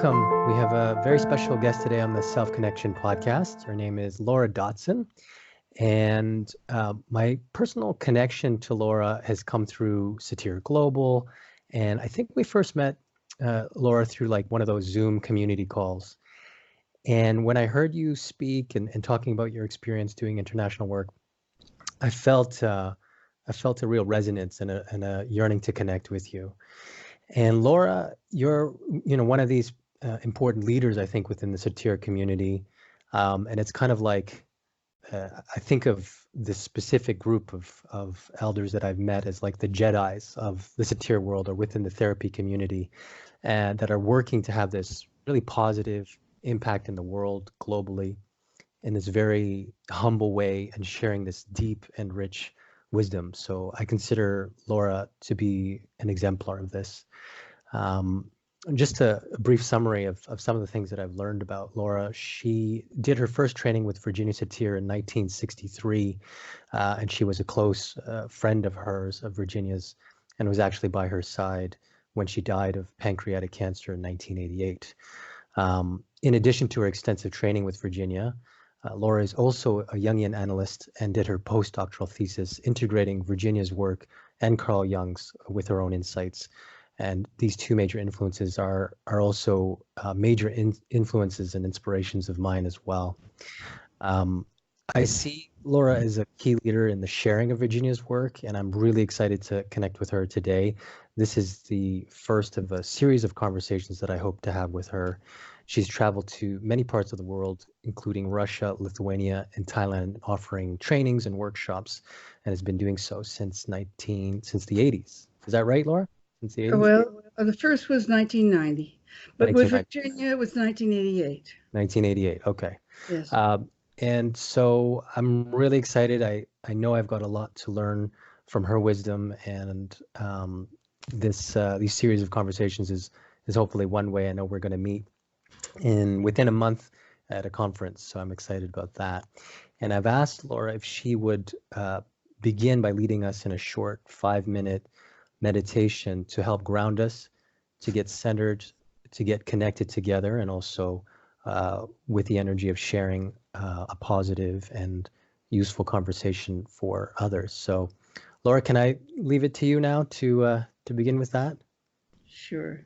welcome. We have a very special guest today on the Self Connection podcast. Her name is Laura Dodson. And my personal connection to Laura has come through Satir Global. And I think we first met Laura through like one of those Zoom community calls. And when I heard you speak and talking about your experience doing international work, I felt a real resonance and a yearning to connect with you. And Laura, you're one of these important leaders, I think, within the Satir community. And it's kind of like I think of this specific group of elders that I've met as like the Jedis of the Satir world or within the therapy community, and that are working to have this really positive impact in the world globally in this very humble way and sharing this deep and rich wisdom. So I consider Laura to be an exemplar of this. Just a brief summary of some of the things that I've learned about Laura. She did her first training with Virginia Satir in 1963, and she was a close friend of hers, of Virginia's, and was actually by her side when she died of pancreatic cancer in 1988. In addition to her extensive training with Virginia, Laura is also a Jungian analyst and did her postdoctoral thesis integrating Virginia's work and Carl Jung's with her own insights. And these two major influences are also major influences and inspirations of mine as well. I see Laura as a key leader in the sharing of Virginia's work, and I'm really excited to connect with her today. This is the first of a series of conversations that I hope to have with her. She's traveled to many parts of the world, including Russia, Lithuania, and Thailand, offering trainings and workshops, and has been doing so since the 80s. Is that right, Laura? Since the 80s? Well, the first was 1990, but with Virginia, it was 1988. 1988, okay. Yes. And so I'm really excited. I know I've got a lot to learn from her wisdom, and these series of conversations is hopefully one way. I know we're going to meet within a month at a conference, so I'm excited about that. And I've asked Laura if she would begin by leading us in a short 5-minute meditation to help ground us, to get centered, to get connected together, and also with the energy of sharing a positive and useful conversation for others. So, Laura, can I leave it to you now to begin with that? Sure.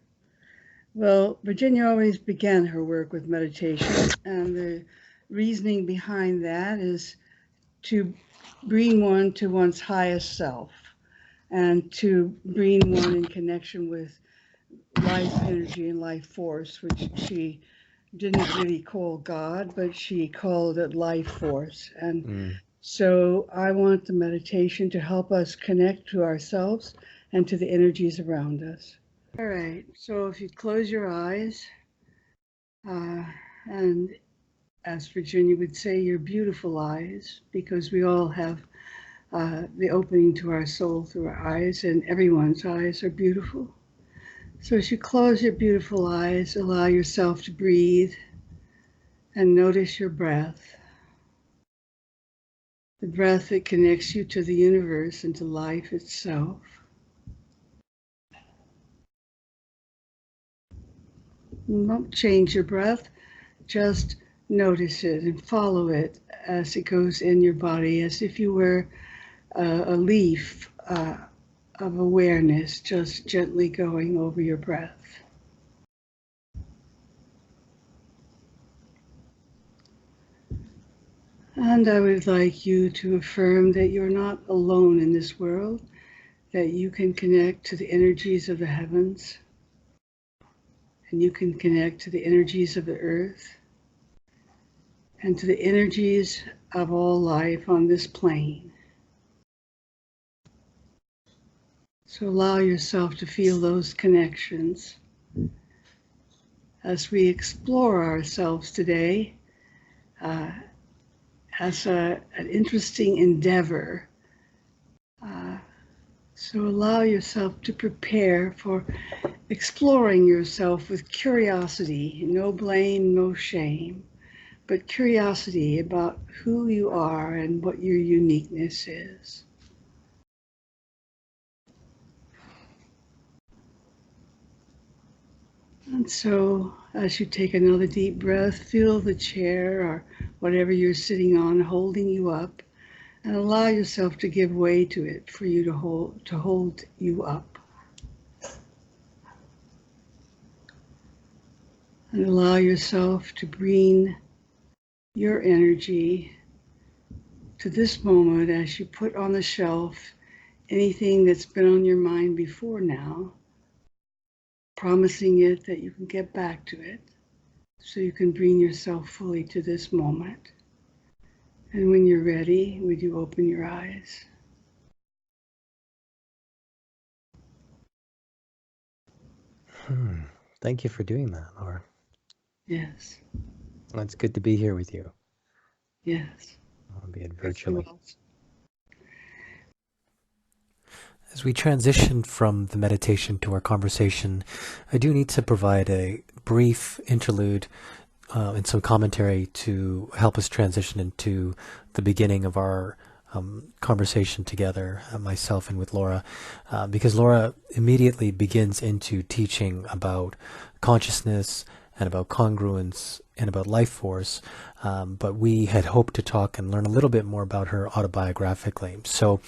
Well, Virginia always began her work with meditation, and the reasoning behind that is to bring one to one's highest self and to bring one in connection with life energy and life force, which she didn't really call God, but she called it life force. And so I want the meditation to help us connect to ourselves and to the energies around us. All right, so if you close your eyes, and as Virginia would say, your beautiful eyes, because we all have the opening to our soul through our eyes, and everyone's eyes are beautiful. So as you close your beautiful eyes, allow yourself to breathe and notice your breath. The breath that connects you to the universe and to life itself. Don't change your breath, just notice it and follow it as it goes in your body, as if you were a leaf of awareness, just gently going over your breath. And I would like you to affirm that you're not alone in this world, that you can connect to the energies of the heavens, and you can connect to the energies of the earth, and to the energies of all life on this plane. So allow yourself to feel those connections as we explore ourselves today as an interesting endeavor. So allow yourself to prepare for exploring yourself with curiosity, no blame, no shame, but curiosity about who you are and what your uniqueness is. And so As you take another deep breath, feel the chair or whatever you're sitting on holding you up, and allow yourself to give way to it for you to hold you up. And allow yourself to bring your energy to this moment as you put on the shelf anything that's been on your mind before now, promising it that you can get back to it so you can bring yourself fully to this moment. And when you're ready, would you open your eyes? Thank you for doing that, Laura. Yes. Well, it's good to be here with you, Yes. albeit Yes, you virtually. will. As we transition from the meditation to our conversation, I do need to provide a brief interlude and some commentary to help us transition into the beginning of our conversation together, myself and with Laura, because Laura immediately begins into teaching about consciousness and about congruence and about life force, but we had hoped to talk and learn a little bit more about her autobiographically. So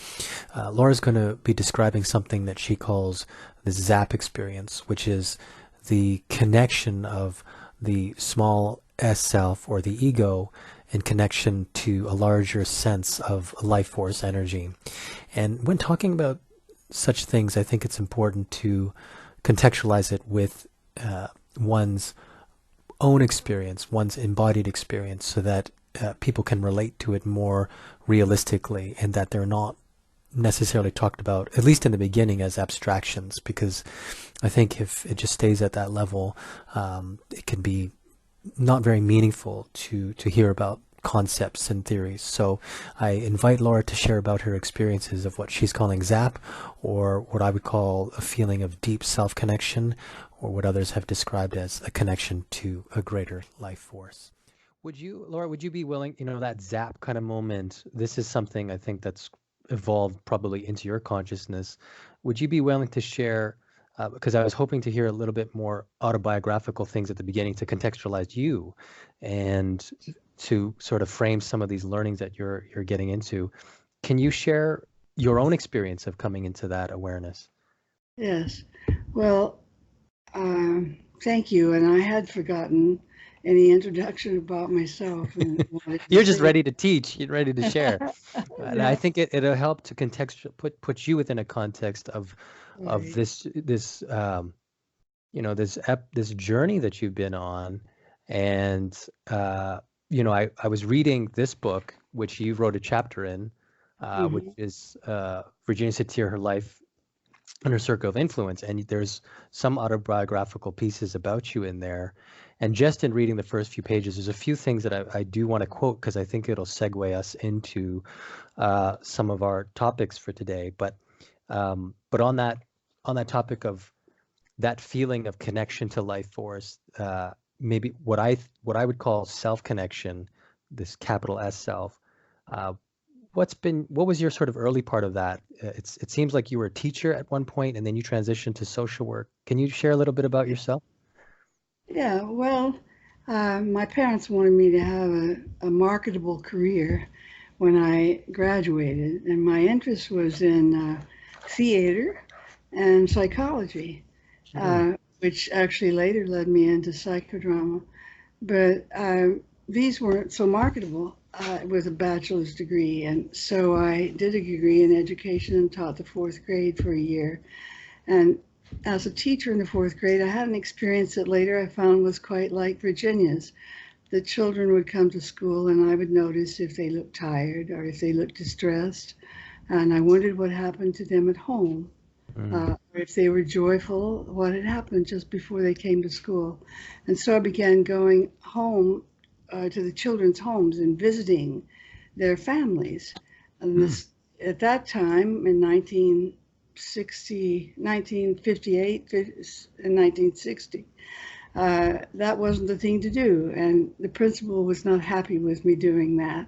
Laura's going to be describing something that she calls the ZAP experience, which is the connection of the small S self or the ego in connection to a larger sense of life force energy. And when talking about such things, I think it's important to contextualize it with one's own experience, one's embodied experience, so that people can relate to it more realistically and that they're not necessarily talked about, at least in the beginning, as abstractions, because I think if it just stays at that level, it can be not very meaningful to hear about concepts and theories. So I invite Laura to share about her experiences of what she's calling ZAP, or what I would call a feeling of deep self-connection, or what others have described as a connection to a greater life force. Laura, would you be willing, that ZAP kind of moment, this is something I think that's evolved probably into your consciousness. Would you be willing to share, because I was hoping to hear a little bit more autobiographical things at the beginning to contextualize you and to sort of frame some of these learnings that you're getting into. Can you share your own experience of coming into that awareness? Yes. Well, thank you. And I had forgotten any introduction about myself. And You're just ready to teach. You're ready to share. And I Yeah, think it'll help to put you within a context of right. this this journey that you've been on. And I was reading this book, which you wrote a chapter in, which Mhm. is Virginia Satir, Her Life and Her Circle of Influence. And there's some autobiographical pieces about you in there. And just in reading the first few pages, there's a few things that I do want to quote because I think it'll segue us into some of our topics for today. But on that topic of that feeling of connection to life force, maybe what I would call self connection, this capital S self. Uh, what was your sort of early part of that? It seems like you were a teacher at one point, and then you transitioned to social work. Can you share a little bit about yourself? Yeah, well, my parents wanted me to have a marketable career when I graduated, and my interest was in theater and psychology, Hmm. which actually later led me into psychodrama. But these weren't so marketable with a bachelor's degree, and so I did a degree in education and taught the fourth grade for a year. And as a teacher in the fourth grade, I had an experience that later I found was quite like Virginia's. The children would come to school and I would notice if they looked tired or if they looked distressed. And I wondered what happened to them at home. Mm. Or if they were joyful, what had happened just before they came to school. And so I began going home to the children's homes and visiting their families. And Mm. this, at that time in 1960, 1958 and 1960, that wasn't the thing to do. And the principal was not happy with me doing that.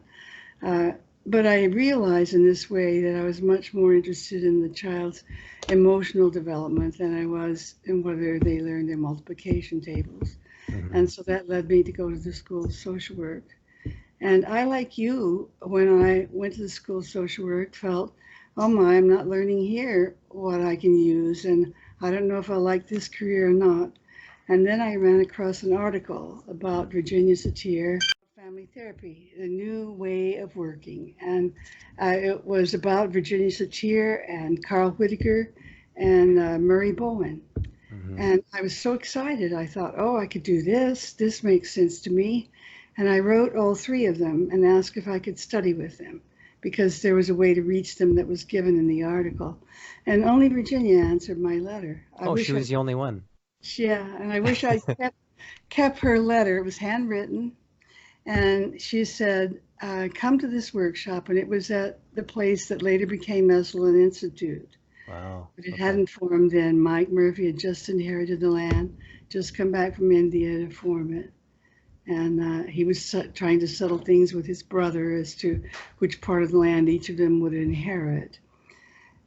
Uh, but I realized in this way that I was much more interested in the child's emotional development than I was in whether they learned their multiplication tables. Mm-hmm. And so that led me to go to the School of Social Work. And I, like you, when I went to the School of Social Work, felt, oh my, I'm not learning here what I can use, and I don't know if I like this career or not. And then I ran across an article about Virginia Satir, family therapy, a new way of working. And it was about Virginia Satir and Carl Whitaker and Murray Bowen. Mm-hmm. And I was so excited. I thought, oh, I could do this. This makes sense to me. And I wrote all three of them and asked if I could study with them because there was a way to reach them that was given in the article. And only Virginia answered my letter. Oh, she was the only one. Yeah, and I wish I kept her letter. It was handwritten. And she said, come to this workshop. And it was at the place that later became Esalen Institute. Wow. But it Okay. hadn't formed then. Mike Murphy had just inherited the land, just come back from India to form it. And he was trying to settle things with his brother as to which part of the land each of them would inherit.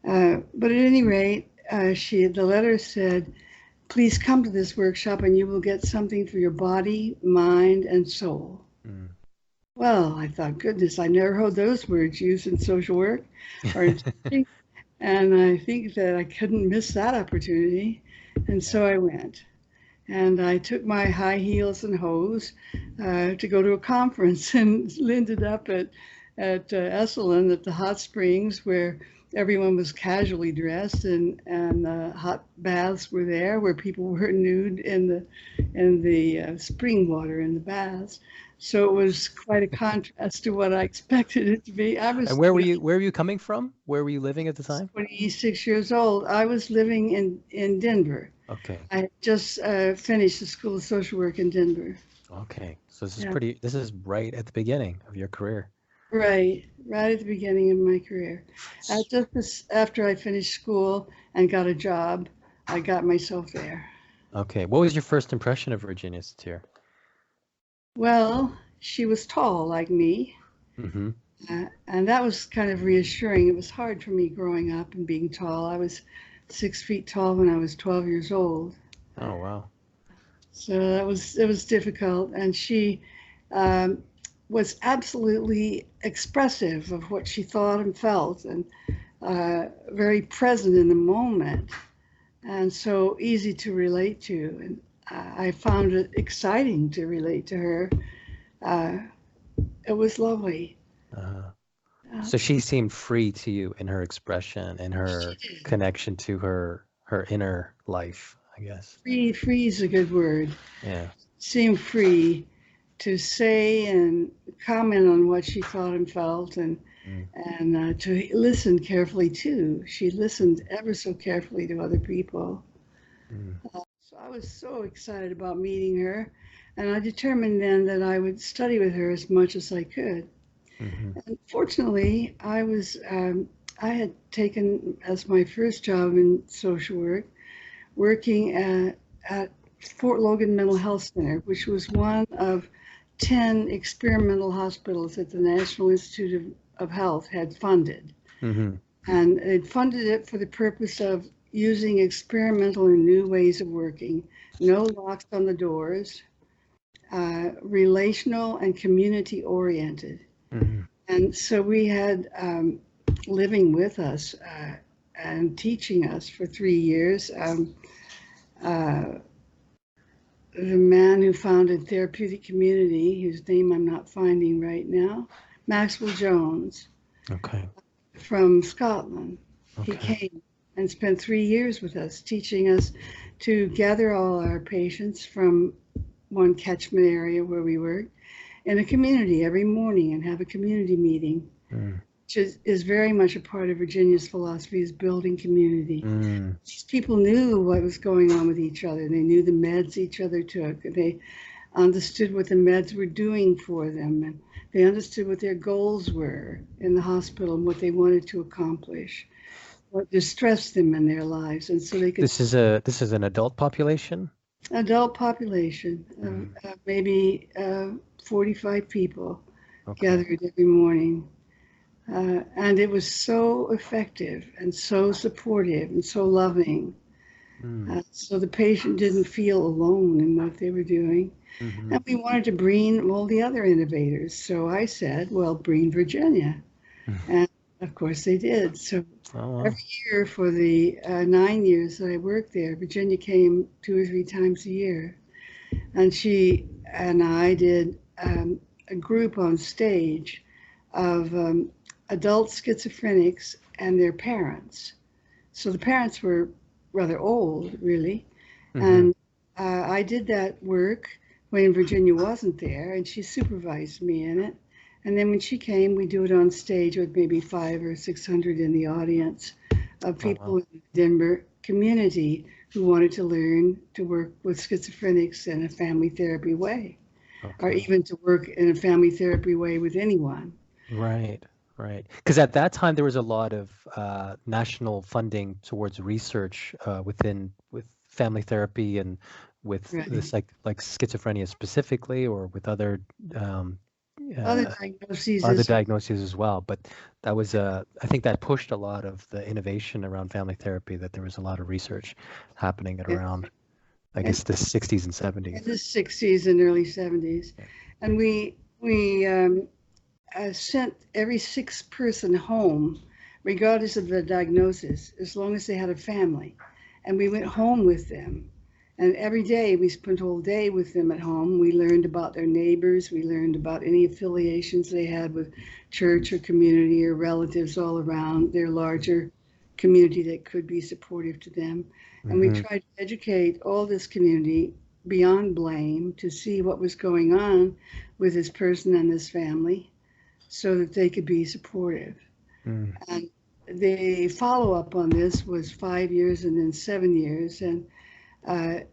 But at any rate, the letter said, please come to this workshop and you will get something for your body, mind, and soul. Mm. Well, I thought, goodness, I never heard those words used in social work or in teaching. And I think that I couldn't miss that opportunity. And so I went. And I took my high heels and hose to go to a conference and ended up at Esalen at the hot springs where everyone was casually dressed and hot baths were there where people were nude in the spring water in the baths. So it was quite a contrast to what I expected it to be. I was And where were you coming from? Where were you living at the time? 26 years old. I was living in Denver. Okay. I had just finished the School of Social Work in Denver. Okay. So this is Yeah. this is right at the beginning of your career. Right at the beginning of my career. Just after I finished school and got a job, I got myself there. Okay. What was your first impression of Virginia Satir? Well, she was tall like me, Mm-hmm. and that was kind of reassuring. It was hard for me growing up and being tall. I was 6 feet tall when I was 12 years old. Oh, wow. So it was difficult, and she was absolutely expressive of what she thought and felt, and very present in the moment, and so easy to relate to. And I found it exciting to relate to her. It was lovely. So she seemed free to you in her expression and her connection to her inner life, I guess. Free is a good word. Yeah. Seemed free to say and comment on what she thought and felt, and to listen carefully too. She listened ever so carefully to other people. So I was so excited about meeting her, and I determined then that I would study with her as much as I could. Mm-hmm. And fortunately, I had taken as my first job in social work, working at Fort Logan Mental Health Center, which was one of 10 experimental hospitals that the National Institute of Health had funded. Mm-hmm. And it funded it for the purpose of using experimental and new ways of working, no locks on the doors, relational and community oriented. Mm-hmm. And so we had living with us and teaching us for 3 years. The man who founded Therapeutic Community, whose name I'm not finding right now, Maxwell Jones, Okay. from Scotland. Okay. He came and spent 3 years with us, teaching us to gather all our patients from one catchment area where we worked in a community every morning and have a community meeting, which is very much a part of Virginia's philosophy, is building community. These people knew what was going on with each other. They knew the meds each other took. They understood what the meds were doing for them, and they understood what their goals were in the hospital and what they wanted to accomplish, what distressed them in their lives, and so they could. This is an adult population? Adult population, maybe 45 people gathered every morning. And it was so effective and so supportive and so loving. So the patient didn't feel alone in what they were doing. Mm-hmm. And we wanted to bring all the other innovators. So I said, well, bring Virginia. And of course they did. So Oh, wow. every year for the 9 years that I worked there, Virginia came 2 or 3 times a year. And she and I did a group on stage of adult schizophrenics and their parents. So the parents were rather old, really. Mm-hmm. And I did that work when Virginia wasn't there, and she supervised me in it. And then when she came, we do it on stage with maybe 500 or 600 in the audience of Oh, people wow. in the Denver community who wanted to learn to work with schizophrenics in a family therapy way, or Okay. even to work in a family therapy way with anyone. Right, right. Because at that time there was a lot of national funding towards research with family therapy and with Right. this like schizophrenia specifically, or with um, Other uh, diagnoses other as diagnoses as well. But that was I think that pushed a lot of the innovation around family therapy. That there was a lot of research happening at around, I and guess, the 60s and in 70s. the 60s and early 70s. Yeah. And we sent every sixth person home, regardless of the diagnosis, as long as they had a family. And we went home with them. And every day we spent all day with them at home. We learned about their neighbors. We learned about any affiliations they had with church or community or relatives all around their larger community that could be supportive to them. And we Mm-hmm. tried to educate all this community beyond blame to see what was going on with this person and this family so that they could be supportive. Mm. And the follow up on this was 5 years and then 7 years. And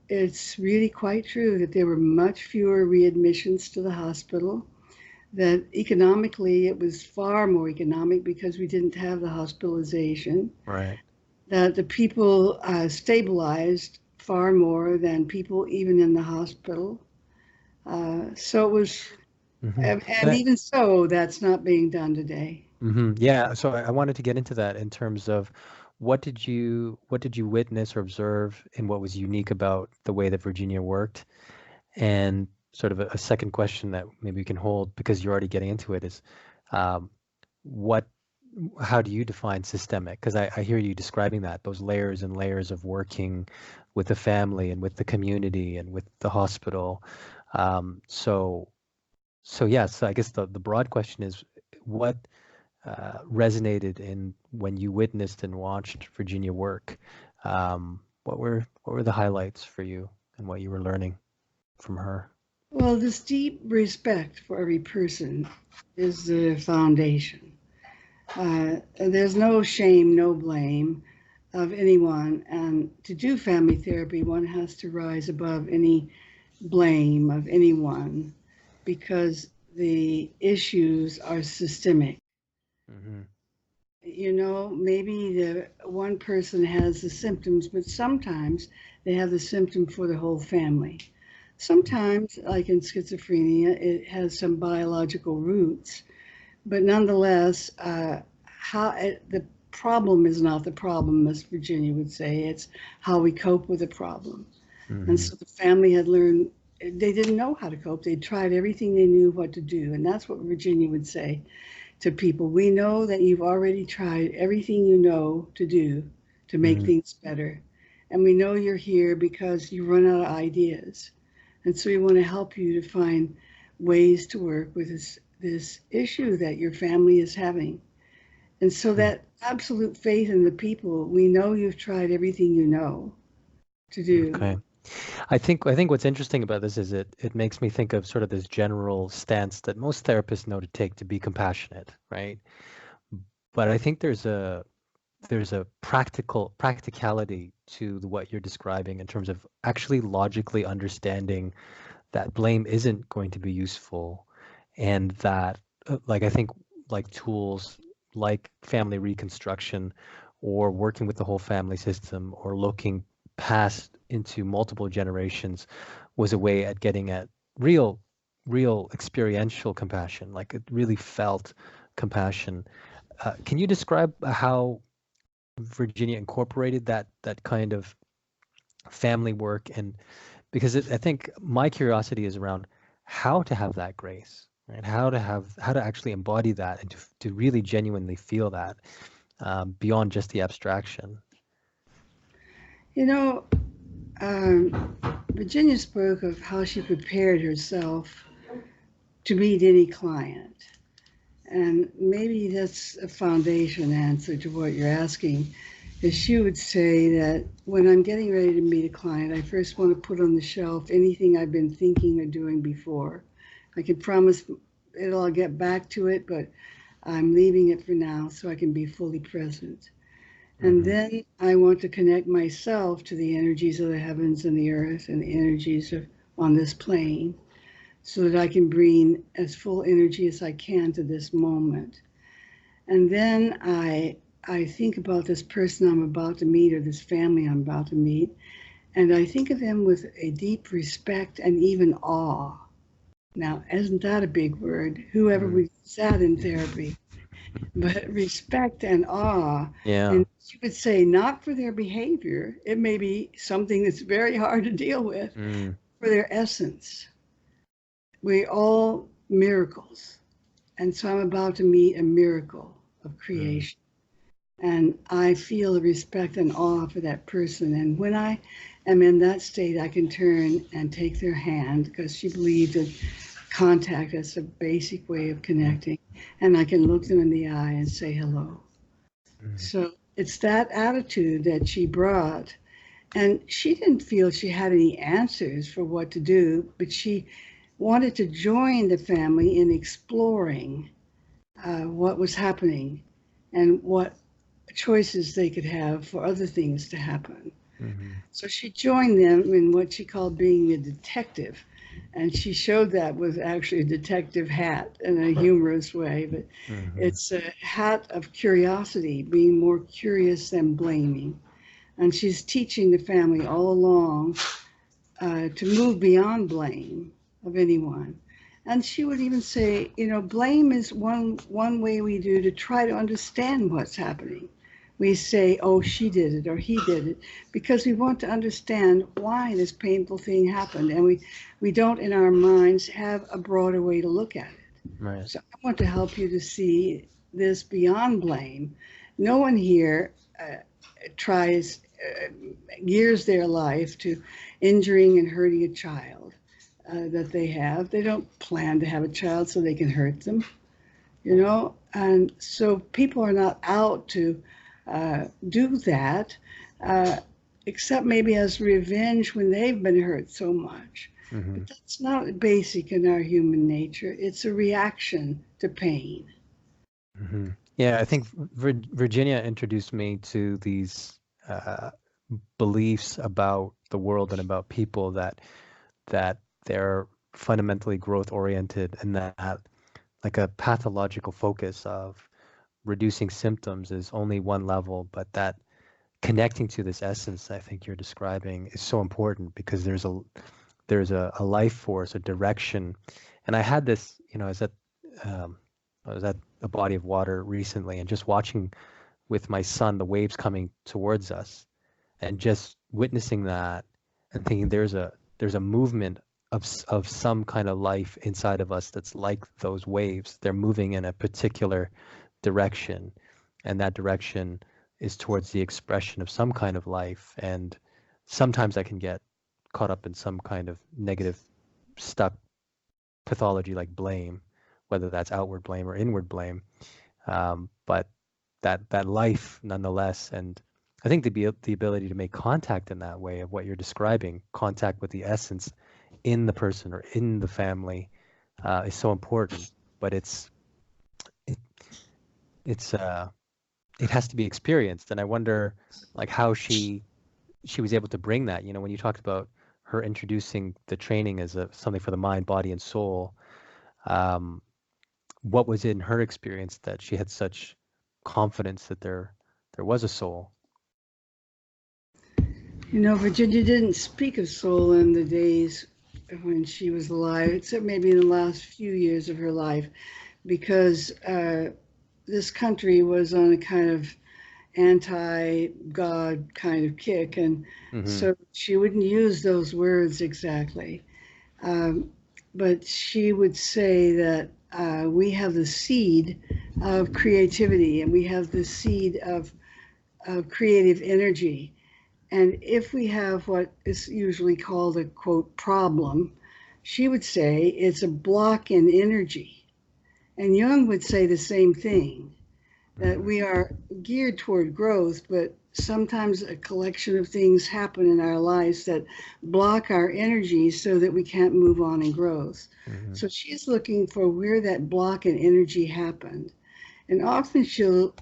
it's really quite true that there were much fewer readmissions to the hospital, that economically it was far more economic because we didn't have the hospitalization, Right. that the people stabilized far more than people even in the hospital. So it was, Mm-hmm. and even so, that's not being done today. Yeah, so I wanted to get into that in terms of what did you witness or observe and what was unique about the way that Virginia worked? And sort of a second question that maybe we can hold because you're already getting into it is um, what how do you define systemic? Because I hear you describing that, those layers and layers of working with the family and with the community and with the hospital. So yes, I guess the broad question is what resonated in when you witnessed and watched Virginia work? What were the highlights for you and what you were learning from her? Well, this deep respect for every person is the foundation. There's no shame, no blame of anyone. And to do family therapy, one has to rise above any blame of anyone because the issues are systemic. Hmm. Maybe the one person has the symptoms, but sometimes they have the symptom for the whole family. Sometimes, like in schizophrenia, it has some biological roots, but nonetheless, the problem is not the problem, as Virginia would say. It's how we cope with the problem. And Hmm. so the family had learned, they didn't know how to cope. They tried everything they knew what to do. And that's what Virginia would say to people. We know that you've already tried everything you know to do to make Hmm. things better. And we know you're here because you run out of ideas. And so we want to help you to find ways to work with this issue that your family is having. And so that absolute faith in the people, we know you've tried everything you know to do. Okay. I think what's interesting about this is it makes me think of sort of this general stance that most therapists know to take to be compassionate, right? But I think there's a practicality to what you're describing in terms of actually logically understanding that blame isn't going to be useful, and that like I think like tools like family reconstruction or working with the whole family system or looking past into multiple generations was a way at getting at real experiential compassion, like it really felt compassion. Can you describe how Virginia incorporated that kind of family work, and because I think my curiosity is around how to have that grace, right? How to actually embody that and to really genuinely feel that beyond just the abstraction. You know, um, Virginia spoke of how she prepared herself to meet any client. And maybe that's a foundation answer to what you're asking. Is she would say that when I'm getting ready to meet a client, I first want to put on the shelf anything I've been thinking or doing before. I can promise I'll get back to it, but I'm leaving it for now so I can be fully present. And then I want to connect myself to the energies of the heavens and the earth and the energies of, on this plane so that I can bring as full energy as I can to this moment. And then I think about this person I'm about to meet or this family I'm about to meet, and I think of them with a deep respect and even awe. Now, isn't that a big word? Whoever would use that in therapy. But respect and awe. Yeah. And she would say, not for their behavior. It may be something that's very hard to deal with, for their essence. We're all miracles. And so I'm about to meet a miracle of creation. And I feel the respect and awe for that person. And when I am in that state, I can turn and take their hand because she believed that contact is a basic way of connecting. And I can look them in the eye and say hello. So it's that attitude that she brought. And she didn't feel she had any answers for what to do, but she wanted to join the family in exploring what was happening and what choices they could have for other things to happen. So she joined them in what she called being a detective. And she showed that with actually a detective hat in a humorous way, but it's a hat of curiosity, being more curious than blaming. And she's teaching the family all along to move beyond blame of anyone. And she would even say, you know, blame is one way we do to try to understand what's happening. We say, oh, she did it or he did it, because we want to understand why this painful thing happened. And we don't, in our minds, have a broader way to look at it. Right. So I want to help you to see this beyond blame. No one here gears their life to injuring and hurting a child that they have. They don't plan to have a child so they can hurt them, you know? And so people are not out to do that, except maybe as revenge when they've been hurt so much. But that's not basic in our human nature. It's a reaction to pain. Yeah, I think Virginia introduced me to these beliefs about the world and about people that they're fundamentally growth oriented, and that like a pathological focus of reducing symptoms is only one level, but that connecting to this essence I think you're describing is so important, because there's a life force, a direction. And I had this, you know, I was at a body of water recently and just watching with my son the waves coming towards us and just witnessing that and thinking there's a movement of some kind of life inside of us that's like those waves. They're moving in a particular direction, and that direction is towards the expression of some kind of life. And sometimes I can get caught up in some kind of negative, stuck pathology like blame, whether that's outward blame or inward blame. But that life nonetheless, and I think the ability to make contact in that way of what you're describing, contact with the essence in the person or in the family, is so important. But it has to be experienced, and I wonder like how she was able to bring that. You know, when you talked about her introducing the training as something for the mind, body, and soul, what was in her experience that she had such confidence that there was a soul? You know, Virginia didn't speak of soul in the days when she was alive, except maybe in the last few years of her life, because this country was on a kind of anti-God kind of kick, and Mm-hmm. so she wouldn't use those words exactly. Um, but she would say that we have the seed of creativity and we have the seed of creative energy. And if we have what is usually called a quote problem, she would say it's a block in energy. And Jung would say the same thing, that we are geared toward growth, but sometimes a collection of things happen in our lives that block our energy so that we can't move on in growth. Mm-hmm. So she's looking for where that block in energy happened. And often she'll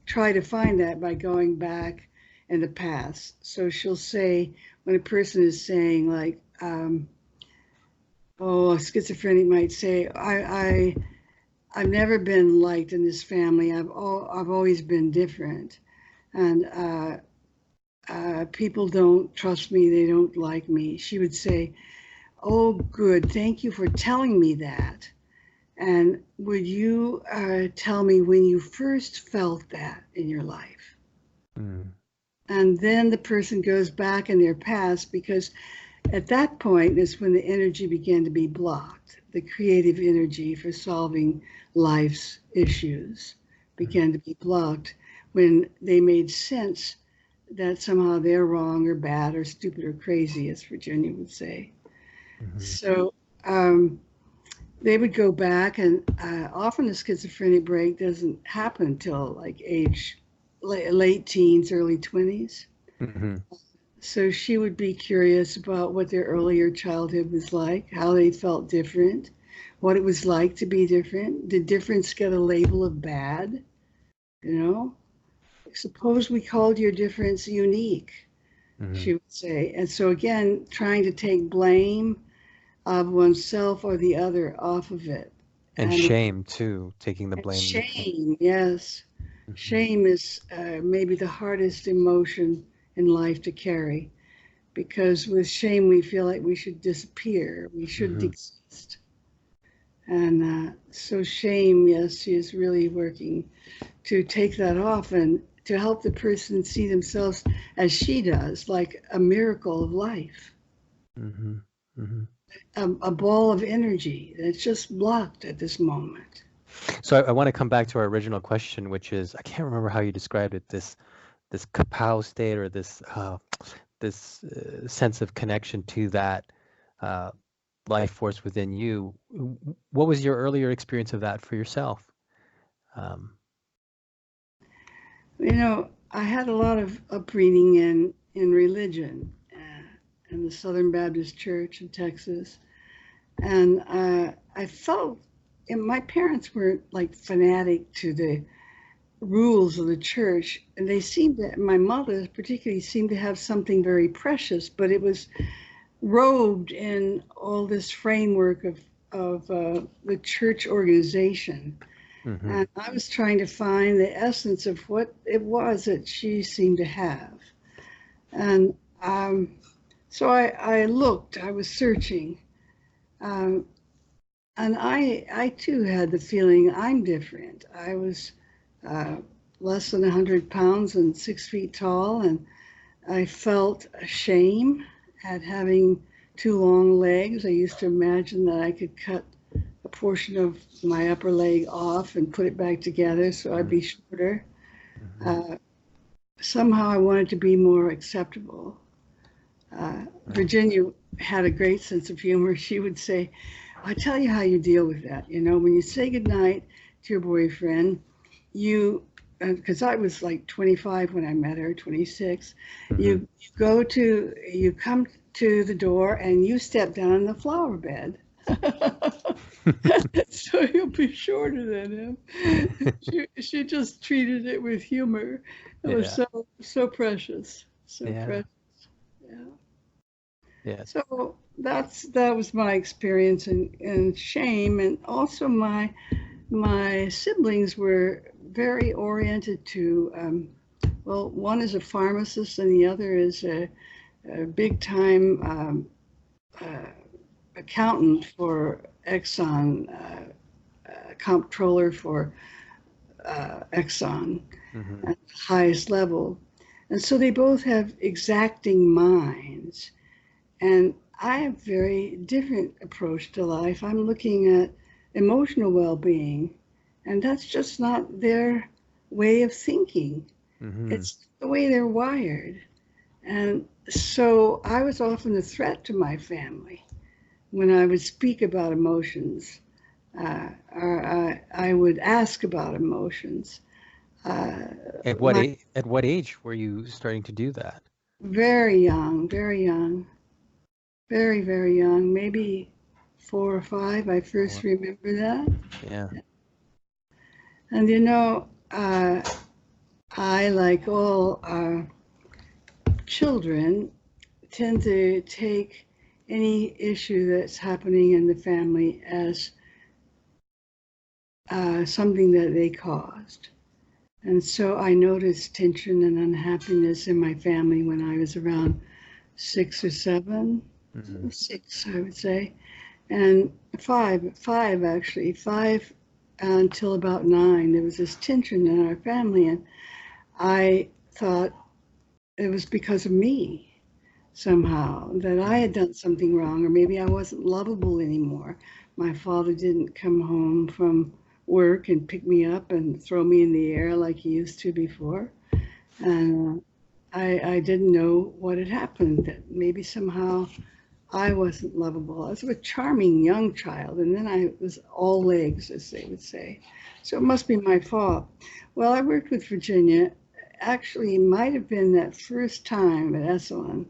try to find that by going back in the past. So she'll say, when a person is saying, like, oh, a schizophrenic might say, I've never been liked in this family. I've always been different, and people don't trust me. They don't like me. She would say, "Oh, good. Thank you for telling me that. And would you tell me when you first felt that in your life?" Mm-hmm. And then the person goes back in their past, because at that point is when the energy began to be blocked. The creative energy for solving life's issues began to be blocked when they made sense that somehow they're wrong or bad or stupid or crazy, as Virginia would say. Mm-hmm. So they would go back, and often the schizophrenic break doesn't happen until like age late teens, early 20s. Mm-hmm. So she would be curious about what their earlier childhood was like, how they felt different, what it was like to be different. Did difference get a label of bad? You know, suppose we called your difference unique, Mm-hmm. she would say. And so again, trying to take blame of oneself or the other off of it. And And, shame too, taking the and blame. shame, yes. Mm-hmm. Shame is maybe the hardest emotion in life to carry, because with shame we feel like we should disappear, we shouldn't Mm-hmm. exist. And so shame, yes, she is really working to take that off and to help the person see themselves as she does, like a miracle of life, Mm-hmm. Mm-hmm. a ball of energy that's just blocked at this moment. So I want to come back to our original question, which is, I can't remember how you described it, this kapow state, or this sense of connection to that uh, life force within you. What was your earlier experience of that for yourself? Um, You know, I had a lot of upbringing in religion, in the Southern Baptist Church in Texas. And I felt, and my parents weren't like fanatic to the rules of the church, and they seemed to, my mother particularly seemed to have something very precious, but it was robed in all this framework of the church organization. mhm, And I was trying to find the essence of what it was that she seemed to have. And so I looked, I was searching. Um, And I too had the feeling I'm different. I was uh, less than 100 pounds and 6 feet tall, and I felt shame at having too long legs. I used to imagine that I could cut a portion of my upper leg off and put it back together so I'd mhm, be shorter. mhm, Uh, Somehow I wanted to be more acceptable. right. Virginia had a great sense of humor. She would say, I tell you how you deal with that. You know, when you say goodnight to your boyfriend, you, because I was like 25 when I met her, 26, Mhm. you come to the door and you step down in the flower bed. So you'll be shorter than him. She just treated it with humor. It was Yeah, so precious, so yeah, precious. Yeah. yeah. So that was my experience in shame, and also my siblings were very oriented to. Well, one is a pharmacist, and the other is a big time uh, accountant for Exxon, comptroller for exon Mm-hmm. at the highest level. And so they both have exacting minds. And I have a very different approach to life. I'm looking at emotional well-being, and that's just not their way of thinking. Mm-hmm. It's the way they're wired. And so I was often a threat to my family when I would speak about emotions, or I would ask about emotions. Uh, my At what age were you starting to do that? very young, very, very young, maybe 4 or 5, I first Or remember that. yeah. And I, like all children, tend to take any issue that's happening in the family as something that they caused. And so I noticed tension and unhappiness in my family when I was around 6 or 7, Mm-hmm. 6, I would say, and five actually, 5 until about 9. There was this tension in our family, and I thought it was because of me somehow, that I Mm-hmm. had done something wrong, or maybe I wasn't lovable anymore. My father didn't come home from work and pick me up and throw me in the air like he used to before. And I didn't know what had happened, that maybe somehow I wasn't lovable. I was a charming young child, and then I was all legs, as they would say. So it must be my fault. Well, I worked with Virginia. Actually, it might have been that first time at Esalen,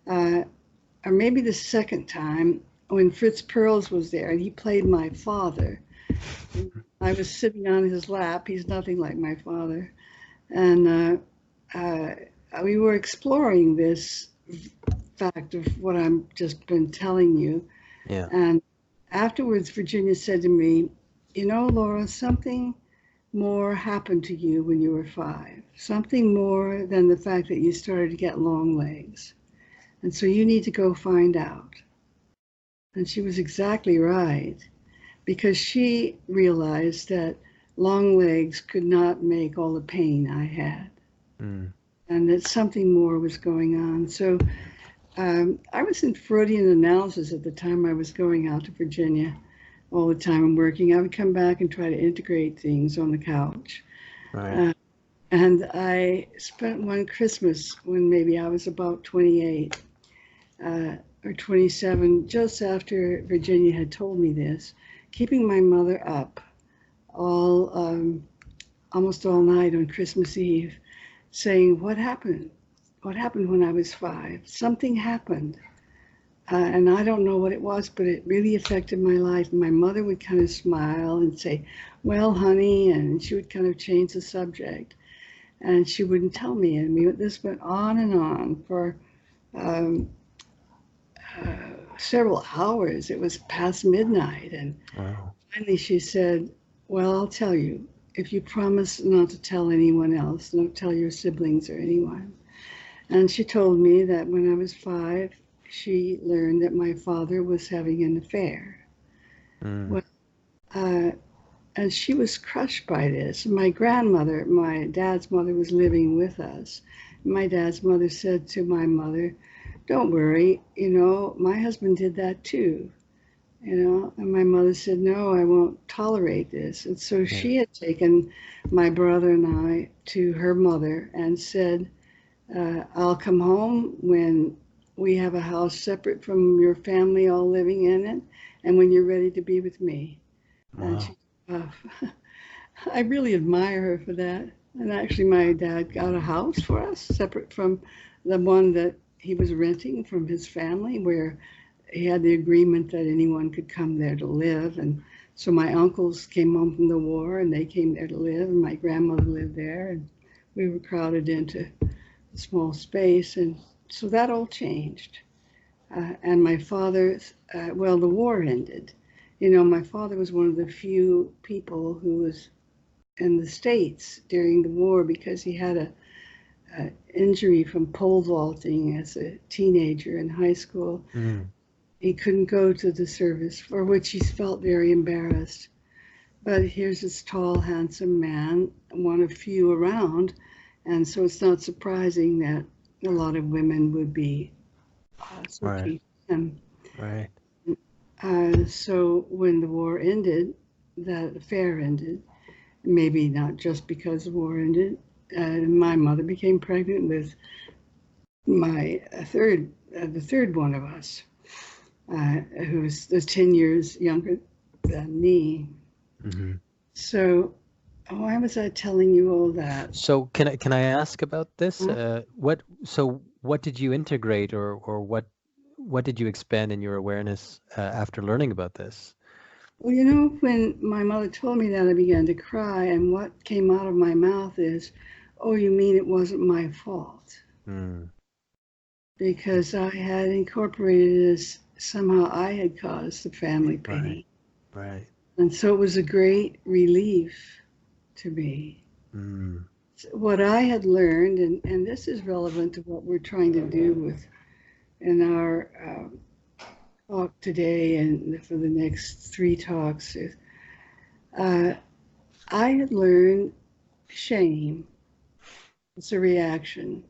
uh, or maybe the second time when Fritz Perls was there, and he played my father. I was sitting on his lap. He's nothing like my father, and we were exploring this fact of what I've just been telling you. Yeah. And afterwards, Virginia said to me, "You know, Laura, something more happened to you when you were 5. Something more than the fact that you started to get long legs. And so you need to go find out." And she was exactly right, because she realized that long legs could not make all the pain I had, Mm. and that something more was going on. So I was in Freudian analysis at the time. I was going out to Virginia all the time and working. I would come back and try to integrate things on the couch. Right. Uh, and I spent one Christmas when maybe I was about 28 or 27, just after Virginia had told me this, keeping my mother up all almost all night on Christmas Eve, saying, "What happened? What happened when I was 5? Something happened." And I don't know what it was, but it really affected my life. And my mother would kind of smile and say, "Well, honey," and she would kind of change the subject. And she wouldn't tell me. And this went on and on for um, several hours. It was past midnight. And Wow. finally she said, "Well, I'll tell you. If you promise not to tell anyone else, don't tell your siblings or anyone." And she told me that when I was 5, she learned that my father was having an affair. Mm. Well, uh, and she was crushed by this. My grandmother, my dad's mother, was living with us. My dad's mother said to my mother, "Don't worry, my husband did that too." And my mother said, "No, I won't tolerate this." And so Yeah. she had taken my brother and I to her mother and said, "I'll come home when we have a house separate from your family all living in it, and when you're ready to be with me." And Wow. she, uh, I really admire her for that. And actually, my dad got a house for us separate from the one that he was renting from his family, where he had the agreement that anyone could come there to live. And so my uncles came home from the war and they came there to live, and my grandmother lived there, and we were crowded into a small space. And so that all changed. And my father, well, the war ended. My father was one of the few people who was in the States during the war because he had a injury from pole vaulting as a teenager in high school. Mm. He couldn't go to the service, for which he felt very embarrassed. But here's this tall, handsome man, one of few around, and so it's not surprising that a lot of women would be so Right. keen to him. Right. So when the war ended, that affair ended, maybe not just because the war ended, my mother became pregnant with my the third one of us, who was 10 years younger than me. Mm-hmm. So why was I telling you all that? So can I ask about this? What did you integrate, or what did you expand in your awareness after learning about this? Well, you know, when my mother told me that, I began to cry, and what came out of my mouth is, "Oh, you mean it wasn't my fault?" Mm, Because I had incorporated as somehow I had caused the family right. pain. Right. And so it was a great relief to me. Mm, What I had learned, and this is relevant to what we're trying to do with in our talk today and for the next three talks, is uh, I had learned shame. It's a reaction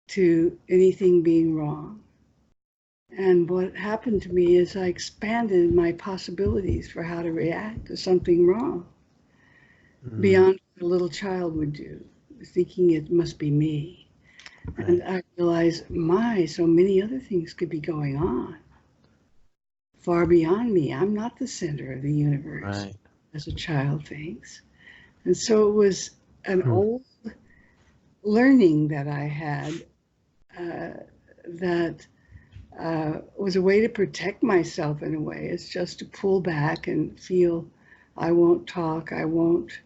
to anything being wrong. And what happened to me is I expanded my possibilities for how to react to something wrong mm, beyond what a little child would do, thinking it must be me. And right. I realized, my, so many other things could be going on far beyond me. I'm not the center of the universe, Right. as a child thinks. And so it was an Hmm. old learning that I had uh, that was a way to protect myself in a way. It's just to pull back and feel I won't talk, I won't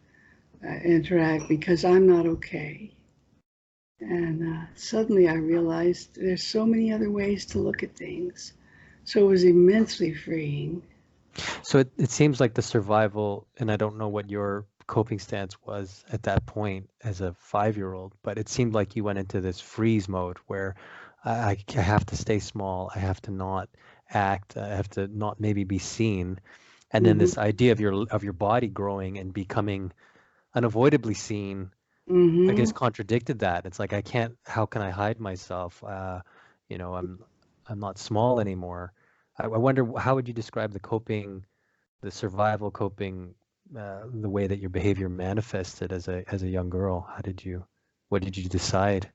interact because I'm not okay. And suddenly I realized there's so many other ways to look at things. So it was immensely freeing. So it seems like the survival, and I don't know what your coping stance was at that point as a 5-year-old, but it seemed like you went into this freeze mode where I have to stay small, I have to not act, I have to not maybe be seen. And then Hmm. this idea of your body growing and becoming unavoidably seen, I Hmm. guess contradicted that. It's like I can't, how can I hide myself? I'm not small anymore. I wonder how would you describe the survival coping, the way that your behavior manifested as a young girl? What did you decide?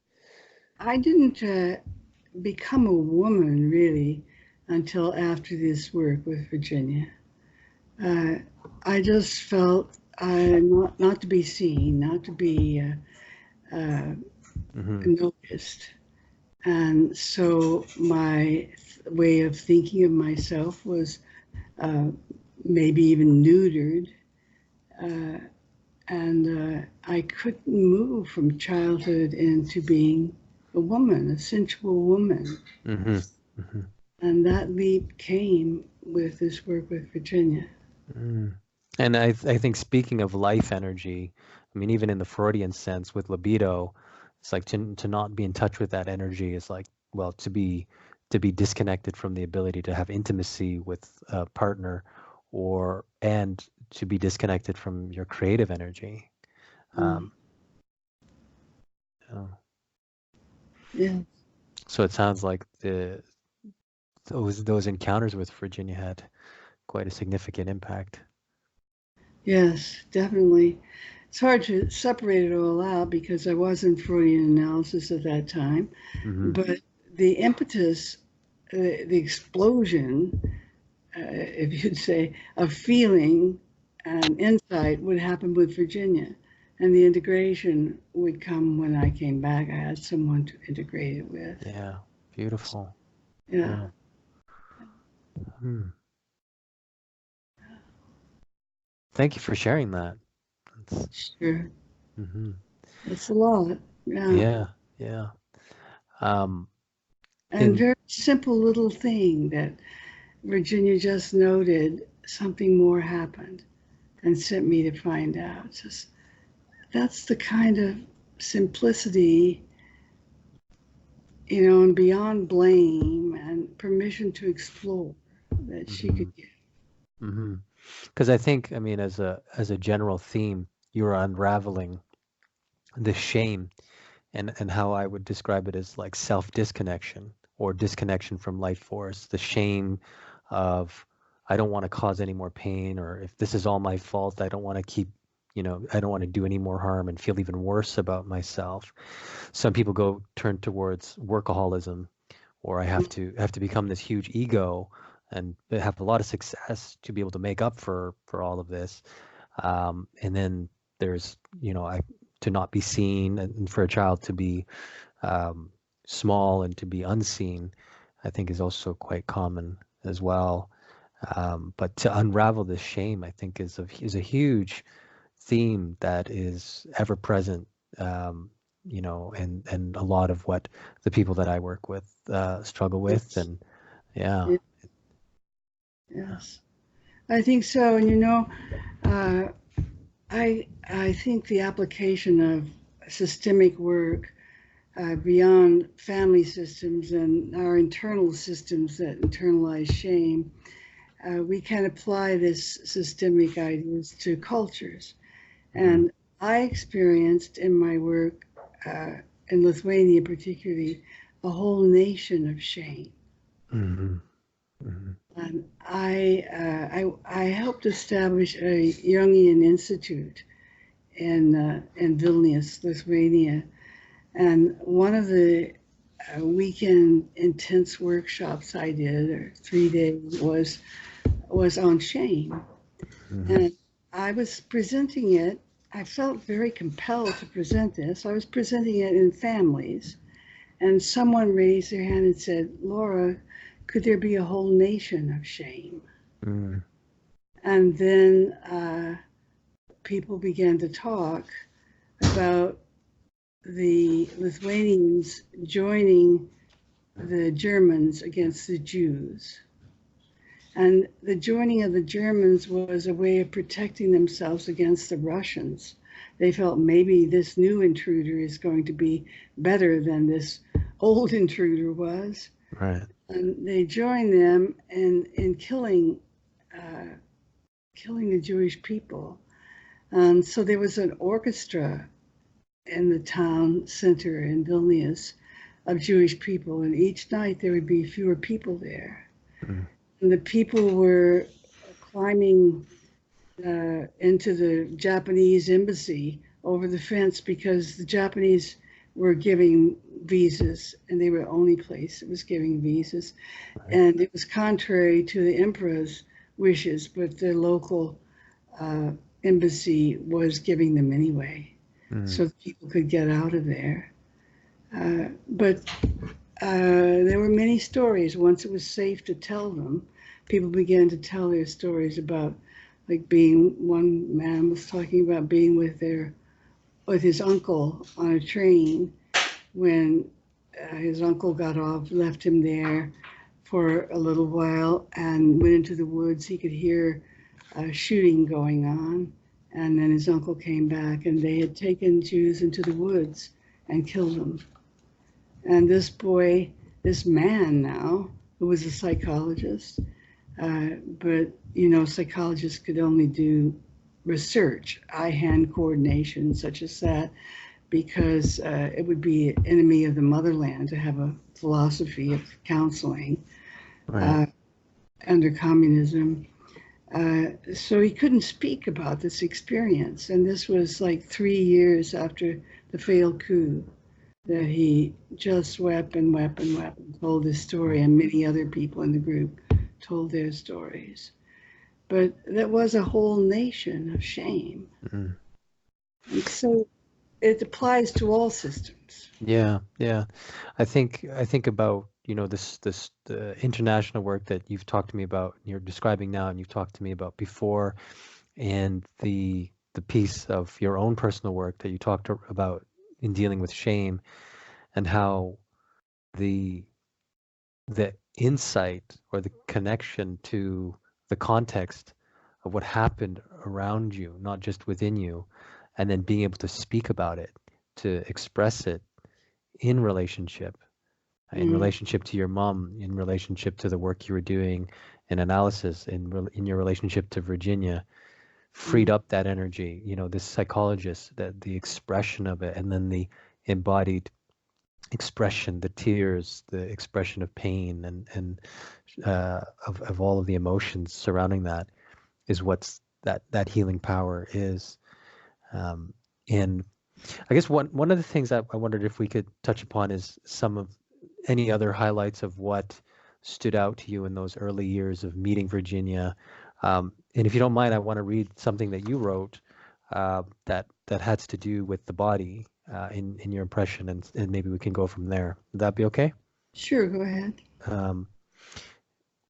I didn't become a woman really until after this work with Virginia. Uh, I just felt not to be seen, not to be uh, Hmm. noticed. And so my way of thinking of myself was uh, maybe even neutered. Uh, and I couldn't move from childhood into being a woman, a sensual woman. Hmm. Hmm. And that leap came with this work with Virginia. Mm. And I think speaking of life energy, I mean, even in the Freudian sense with libido, it's like to not be in touch with that energy is like, well, to be disconnected from the ability to have intimacy with a partner, or and to be disconnected from your creative energy. Mm. Um, oh. Yeah. So it sounds like those encounters with Virginia had quite a significant impact. Yes, definitely. It's hard to separate it all out because I was in Freudian analysis at that time, Hmm. but the impetus, the explosion, if you'd say, of feeling and insight would happen with Virginia. And the integration would come when I came back. I had someone to integrate it with. Yeah, beautiful. Yeah, Yeah. Hmm. Thank you for sharing that. That's, sure. hmm. It's a lot. Yeah. Yeah, yeah. Um, And in very simple little thing that Virginia just noted something more happened and sent me to find out. Just that's the kind of simplicity, and beyond blame and permission to explore that she hmm could give. hmm Because I think, I mean, as a general theme, you're unraveling the shame and how I would describe it as like self-disconnection or disconnection from life force, the shame of I don't want to cause any more pain, or if this is all my fault, I don't want to keep, I don't want to do any more harm and feel even worse about myself. Some people go turn towards workaholism, or I have to become this huge ego and have a lot of success to be able to make up for all of this. And then there's, to not be seen, and for a child to be small and to be unseen, I think is also quite common as well. But to unravel this shame, I think is a huge theme that is ever present, and a lot of what the people that I work with struggle with, Yes. and yeah. It- yes. I think so. And uh, I think the application of systemic work beyond family systems and our internal systems that internalize shame, we can apply this systemic ideas to cultures. Mhm. And I experienced in my work, uh, in Lithuania particularly, a whole nation of shame. Mhm. Mhm. And I helped establish a Jungian Institute in Vilnius, Lithuania. And one of the weekend intense workshops I did, or 3 days, was on shame. Mhm. And I was presenting it. I felt very compelled to present this. I was presenting it in families, and someone raised their hand and said, "Laura, could there be a whole nation of shame?" Mhm. And then people began to talk about the Lithuanians joining the Germans against the Jews. And the joining of the Germans was a way of protecting themselves against the Russians. They felt maybe this new intruder is going to be better than this old intruder was. Right. And they joined them in killing the Jewish people. And so there was an orchestra in the town center in Vilnius of Jewish people, and each night there would be fewer people there. Mhm. And the people were climbing into the Japanese embassy over the fence because the Japanese were giving visas, and they were the only place that was giving visas. Right. And it was contrary to the emperor's wishes, but the local uh, embassy was giving them anyway, Mhm. so people could get out of there. But there were many stories. Once it was safe to tell them, people began to tell their stories about, like, being, one man was talking about being with his uncle on a train when his uncle got off, left him there for a little while and went into the woods. He could hear shooting going on. And then his uncle came back, and they had taken Jews into the woods and killed them. And this boy, this man now, who was a psychologist, but psychologists could only do research, eye-hand coordination, such as that, because it would be an enemy of the motherland to have a philosophy of counseling Right. uh, under communism. So he couldn't speak about this experience, and this was like 3 years after the failed coup, that he just wept and wept and wept and told his story, and many other people in the group told their stories. But that was a whole nation of shame. Mhm. And so it applies to all systems. Yeah, yeah. I think about, this the international work that you've talked to me about, you're describing now, and you've talked to me about before, and the piece of your own personal work that you talked about in dealing with shame, and how the the insight or the connection to the context of what happened around you, not just within you, and then being able to speak about it, to express it in relationship. in relationship to your mom, in relationship to the work you were doing in analysis, in your relationship to Virginia, freed up that energy. You know, this psychologist, that the expression of it, and then the embodied expression, the tears, the expression of pain, and of all of the emotions surrounding that is what's that healing power is. And I guess one of the things I wondered if we could touch upon is some of any other highlights of what stood out to you in those early years of meeting Virginia. And if you don't mind, I want to read something that you wrote that has to do with the body in your impression, and maybe we can go from there. Would that be okay? Sure, go ahead.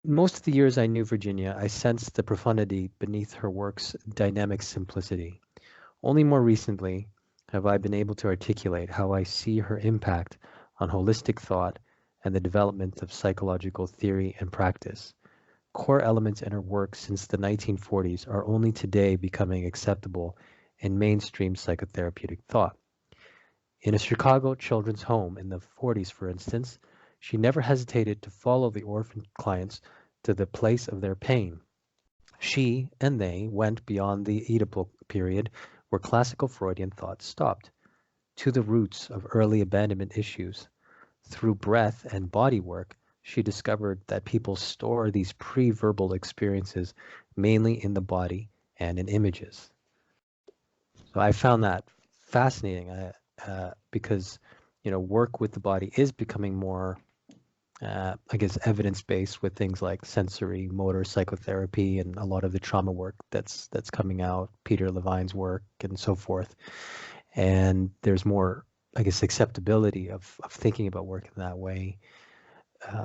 Most of the years I knew Virginia, I sensed the profundity beneath her work's dynamic simplicity. Only more recently have I been able to articulate how I see her impact on holistic thought and the development of psychological theory and practice. Core elements in her work since the 1940s are only today becoming acceptable in mainstream psychotherapeutic thought. In a Chicago children's home in the 40s, for instance, she never hesitated to follow the orphan clients to the place of their pain. She and they went beyond the Oedipal period where classical Freudian thought stopped, to the roots of early abandonment issues. Through breath and body work, she discovered that people store these pre-verbal experiences mainly in the body and in images. So I found that fascinating because, you know, work with the body is becoming more, I guess, evidence-based with things like sensory motor psychotherapy and a lot of the trauma work that's coming out, Peter Levine's work and so forth. And there's more, I guess, acceptability of thinking about work in that way.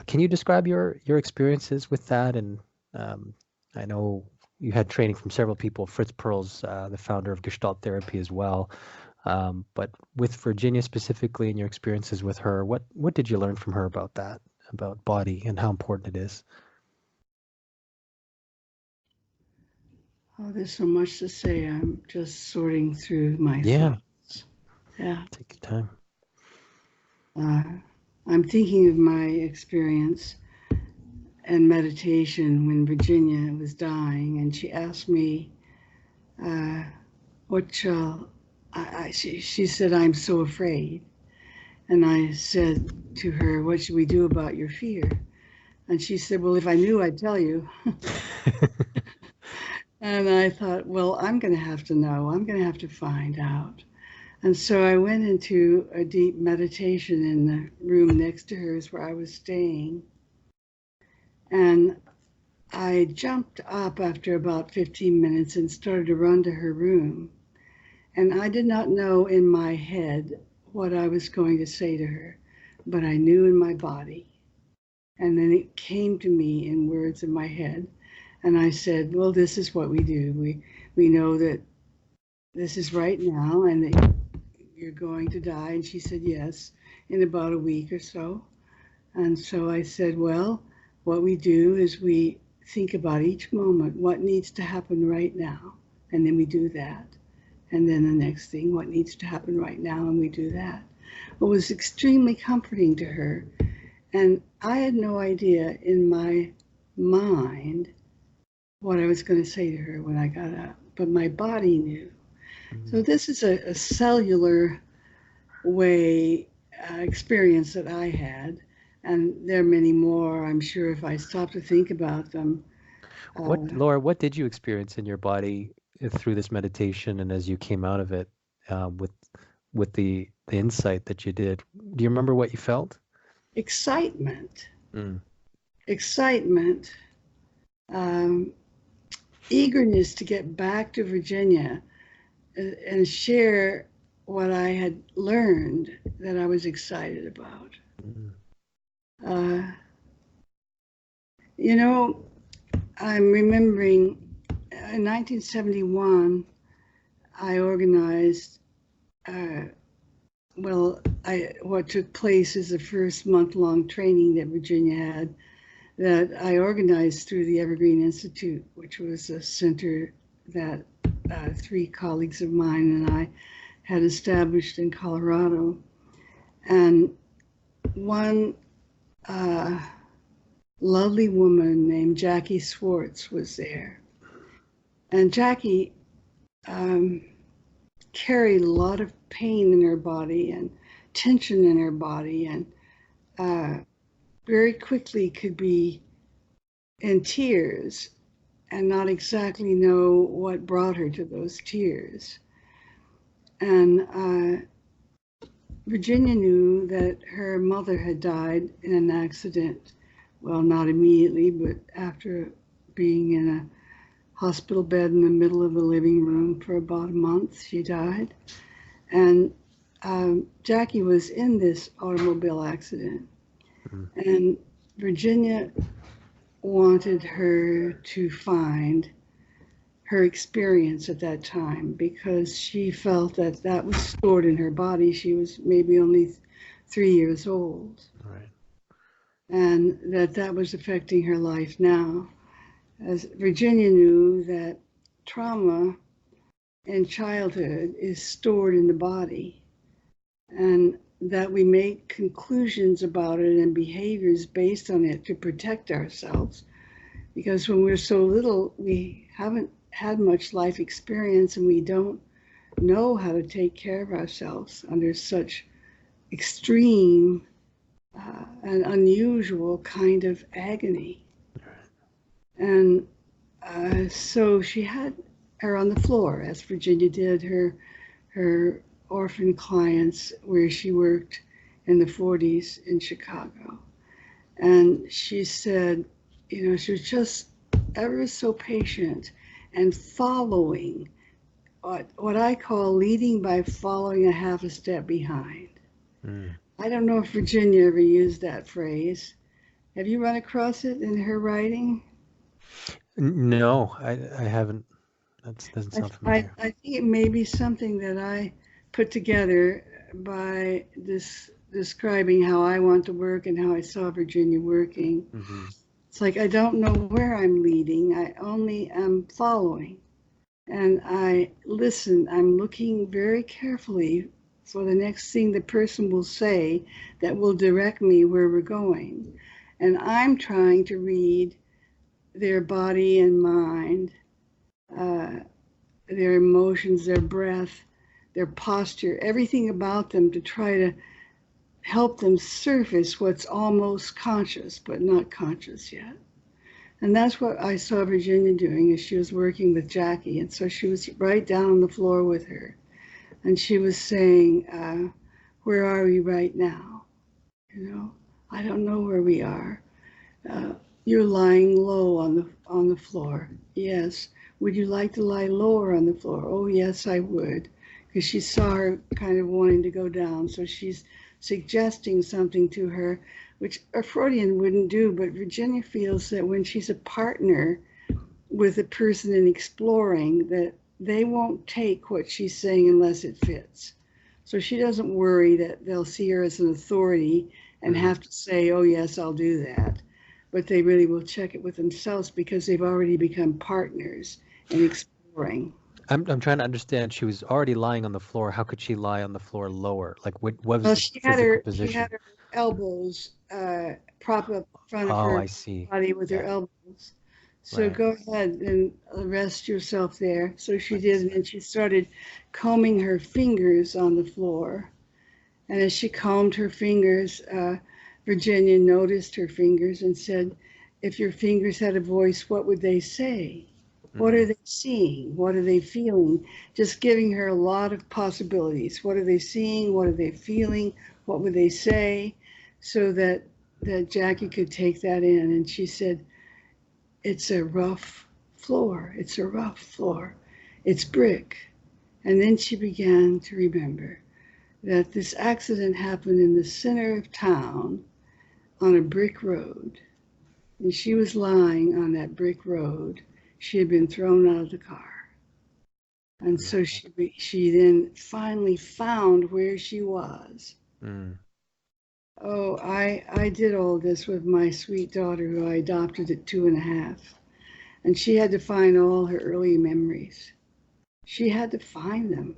Can you describe your experiences with that? And I know you had training from several people. Fritz Perls, the founder of Gestalt therapy as well. But with Virginia specifically and your experiences with her, what did you learn from her about that, about body and how important it is? Oh, there's so much to say. I'm just sorting through my thoughts. Yeah. Take your time. I'm thinking of my experience and meditation when Virginia was dying, and she asked me, what shall she said, I'm so afraid. And I said to her, what should we do about your fear? And she said, well, if I knew, I'd tell you. And I thought, well, I'm going to have to know. I'm going to have to find out. And so I went into a deep meditation in the room next to hers where I was staying. And I jumped up after about 15 minutes and started to run to her room. And I did not know in my head what I was going to say to her, but I knew in my body. And then it came to me in words in my head. And I said, well, this is what we do. We know that this is right now and that you're going to die. And she said, yes, in about a week or so. And so I said, well, what we do is we think about each moment, what needs to happen right now. And then we do that. And then the next thing, what needs to happen right now, and we do that. It was extremely comforting to her. And I had no idea in my mind what I was going to say to her when I got up, but my body knew. Mm-hmm. So this is a cellular way experience that I had, and there are many more, I'm sure, if I stop to think about them. Laura, what did you experience in your body through this meditation and as you came out of it with the insight that you did? Do you remember what you felt? Excitement. Excitement. Eagerness to get back to Virginia and share what I had learned that I was excited about. You know, I'm remembering in 1971, I organized, what took place is the first month-long training that Virginia had that I organized through the Evergreen Institute, which was a center that 3 colleagues of mine and I had established in Colorado. And one a lovely woman named Jackie Swartz was there. And Jackie carried a lot of pain in her body and tension in her body, and very quickly could be in tears and not exactly know what brought her to those tears. And Virginia knew that her mother had died in an accident. Well, not immediately, but after being in a hospital bed in the middle of the living room for about a month, she died. And Jackie was in this automobile accident. Mm-hmm. And Virginia wanted her to find her experience at that time because she felt that that was stored in her body. She was maybe only 3 years old. Right. And that was affecting her life now. As Virginia knew that trauma in childhood is stored in the body, and that we make conclusions about it and behaviors based on it to protect ourselves. Because when we're so little, we haven't had much life experience and we don't know how to take care of ourselves under such extreme and unusual kind of agony. And so she had her on the floor, as Virginia did her orphan clients where she worked in the 40s in Chicago. And she said, you know, she was just ever so patient and following what I call leading by following a half a step behind. Mm. I don't know if Virginia ever used that phrase. Have you run across it in her writing? No, I haven't. That doesn't sound familiar. I think it may be something that I put together by describing how I want to work and how I saw Virginia working. Mm-hmm. It's like I don't know where I'm leading. I only am following. And I listen. I'm looking very carefully for the next thing the person will say that will direct me where we're going. And I'm trying to read their body and mind, their emotions, their breath, their posture, everything about them to try to help them surface what's almost conscious, but not conscious yet. And that's what I saw Virginia doing as she was working with Jackie. And so she was right down on the floor with her. And she was saying, where are we right now? You know, I don't know where we are. You're lying low on the floor. Yes. Would you like to lie lower on the floor? Oh, yes, I would. Because she saw her kind of wanting to go down. So she's suggesting something to her, which a Freudian wouldn't do. But Virginia feels that when she's a partner with a person in exploring, that they won't take what she's saying unless it fits. So she doesn't worry that they'll see her as an authority and have to say, oh, yes, I'll do that. But they really will check it with themselves because they've already become partners in exploring. I'm trying to understand. She was already lying on the floor. How could she lie on the floor lower? Like what was the physical position? She had her elbows prop up in front of her body with her elbows. So go ahead and rest yourself there. So she did, and she started combing her fingers on the floor. And as she combed her fingers, Virginia noticed her fingers and said, if your fingers had a voice, what would they say? What are they seeing? What are they feeling? Just giving her a lot of possibilities. What are they seeing? What are they feeling? What would they say? So that Jackie could take that in. And she said, it's a rough floor. It's a rough floor. It's brick. And then she began to remember that this accident happened in the center of town on a brick road. And she was lying on that brick road. She had been thrown out of the car. And so she then finally found where she was. Mm. Oh, I did all this with my sweet daughter who I adopted at 2.5. And she had to find all her early memories. She had to find them,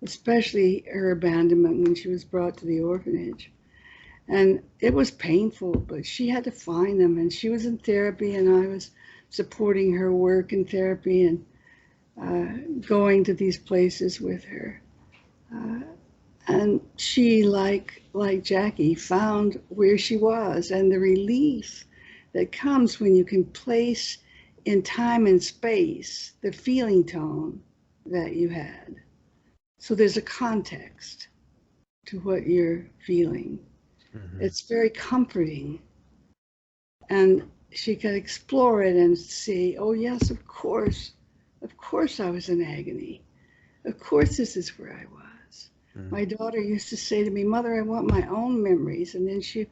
especially her abandonment when she was brought to the orphanage. And it was painful, but she had to find them. And she was in therapy, and I was supporting her work in therapy and going to these places with her. Uh, and she, like Jackie, found where she was, and the relief that comes when you can place in time and space the feeling tone that you had. So there's a context to what you're feeling. It's very comforting. And she could explore it and say, oh, yes, of course I was in agony. Of course, this is where I was. My daughter used to say to me, Mother, I want my own memories. And then she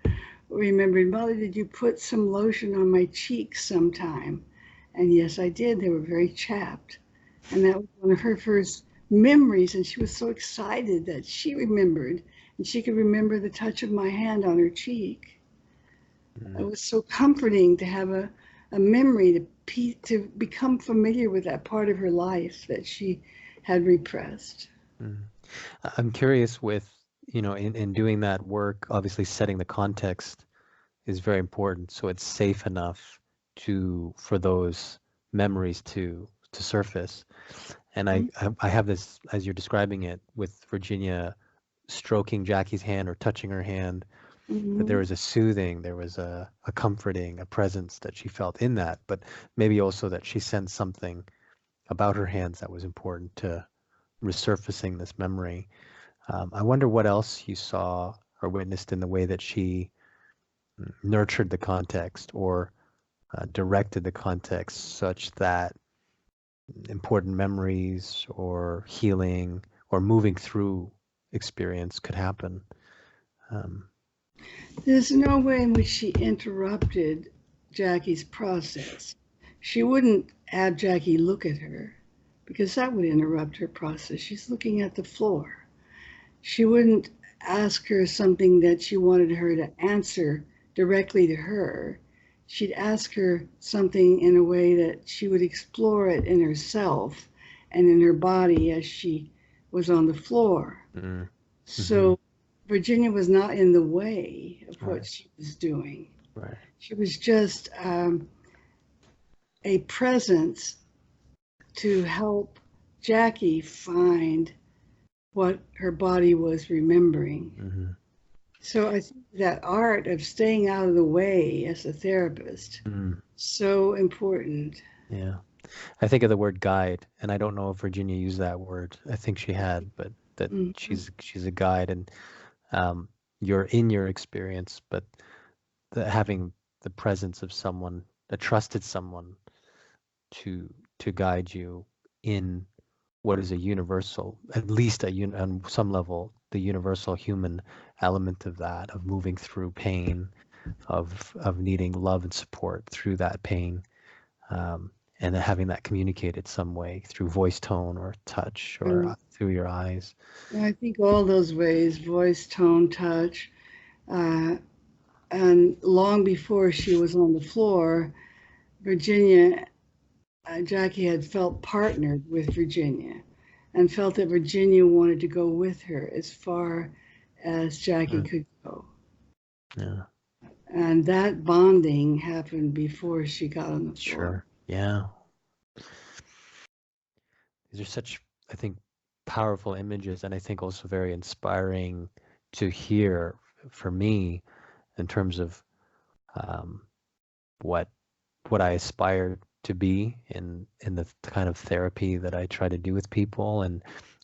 remembered, Mother, did you put some lotion on my cheeks sometime? And yes, I did. They were very chapped. And that was one of her first memories. And she was so excited that she remembered, and she could remember the touch of my hand on her cheek. It was so comforting to have a memory to become familiar with that part of her life that she had repressed. I'm curious with, in doing that work, obviously setting the context is very important. So it's safe enough for those memories to surface. And I have this, as you're describing it, with Virginia stroking Jackie's hand or touching her hand, that there was a soothing, there was a comforting, a presence that she felt in that, but maybe also that she sensed something about her hands that was important to resurfacing this memory. I wonder what else you saw or witnessed in the way that she nurtured the context or directed the context such that important memories or healing or moving through experience could happen. There's no way in which she interrupted Jackie's process. She wouldn't have Jackie look at her because that would interrupt her process. She's looking at the floor. She wouldn't ask her something that she wanted her to answer directly to her. She'd ask her something in a way that she would explore it in herself and in her body as she was on the floor. Mm-hmm. So Virginia was not in the way of what she was doing. Right. She was just a presence to help Jackie find what her body was remembering. So I think that art of staying out of the way as a therapist, so important. Yeah. I think of the word guide, and I don't know if Virginia used that word. I think she had, but that she's a guide, and you're in your experience, but having the presence of someone, a trusted someone, to guide you in what is a universal, at least on some level, the universal human element of that, of moving through pain, of needing love and support through that pain, and having that communicated some way through voice tone or touch or through your eyes. I think all those ways, voice, tone, touch, and long before she was on the floor, Jackie had felt partnered with Virginia and felt that Virginia wanted to go with her as far as Jackie could go. Yeah. And that bonding happened before she got on the floor. Sure. Yeah. These are such, I think, powerful images, and I think also very inspiring to hear for me in terms of what I aspire to be in the kind of therapy that I try to do with people, and